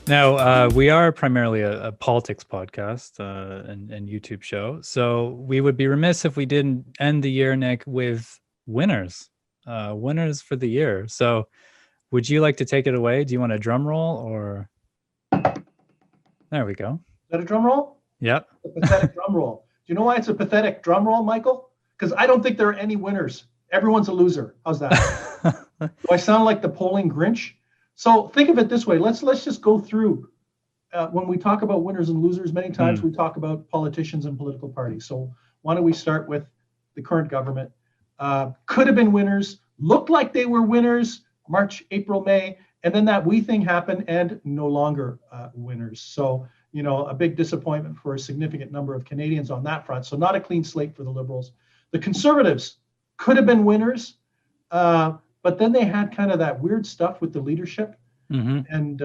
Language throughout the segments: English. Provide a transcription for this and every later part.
Now, we are primarily a politics podcast and YouTube show, so we would be remiss if we didn't end the year, Nick, with winners, winners for the year. So, would you like to take it away? Do you want a drum roll or? There we go. Is that a drum roll? Yep. A pathetic drum roll. Do you know why it's a pathetic drum roll, Michael? Because I don't think there are any winners. Everyone's a loser. How's that? Do I sound like the polling Grinch? So think of it this way. Let's just go through. When we talk about winners and losers, many times we talk about politicians and political parties. So why don't we start with the current government? Could have been winners, looked like they were winners, March, April, May, and then that wee thing happened and no longer winners. So, you know, a big disappointment for a significant number of Canadians on that front. So not a clean slate for the Liberals. The Conservatives could have been winners, but then they had kind of that weird stuff with the leadership and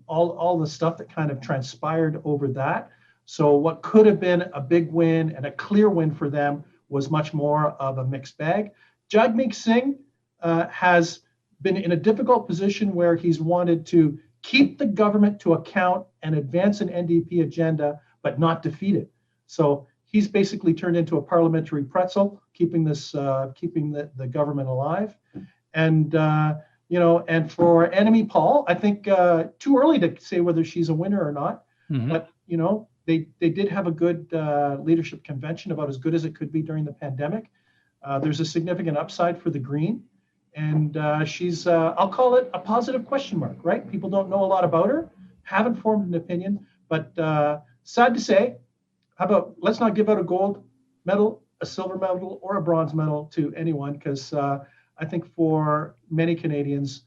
all the stuff that kind of transpired over that. So what could have been a big win and a clear win for them was much more of a mixed bag. Jagmeet Singh has been in a difficult position where he's wanted to keep the government to account and advance an NDP agenda, but not defeat it. So he's basically turned into a parliamentary pretzel, keeping the government alive. And you know, and for Annamie Paul, I think too early to say whether she's a winner or not. But you know, they did have a good leadership convention, about as good as it could be during the pandemic. There's a significant upside for the Green, and she's I'll call it a positive question mark, right? People don't know a lot about her, haven't formed an opinion, but sad to say, how about let's not give out a gold medal, a silver medal, or a bronze medal to anyone, because I think for many Canadians,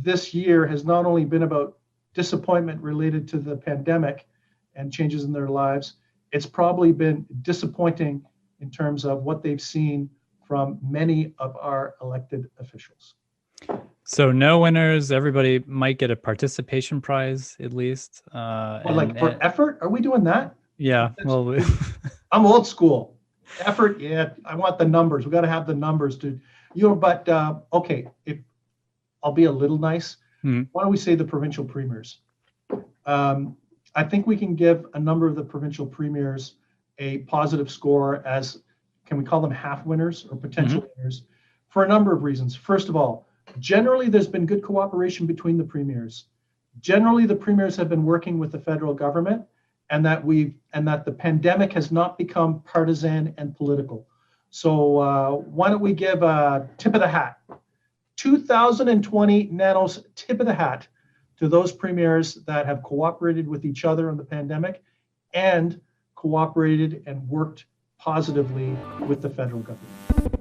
this year has not only been about disappointment related to the pandemic and changes in their lives, it's probably been disappointing in terms of what they've seen from many of our elected officials. So no winners. Everybody might get a participation prize at least. For effort? Are we doing that? Yeah. Well, I'm old school. Effort, yeah. I want the numbers. We got to have the numbers to. But okay, I'll be a little nice. Why don't we say the provincial premiers? I think we can give a number of the provincial premiers a positive score as, can we call them half winners or potential winners, for a number of reasons. First of all, generally there's been good cooperation between the premiers. Generally, the premiers have been working with the federal government, and that the pandemic has not become partisan and political. So why don't we give a tip of the hat, 2020 Nanos tip of the hat to those premiers that have cooperated with each other on the pandemic and cooperated and worked positively with the federal government.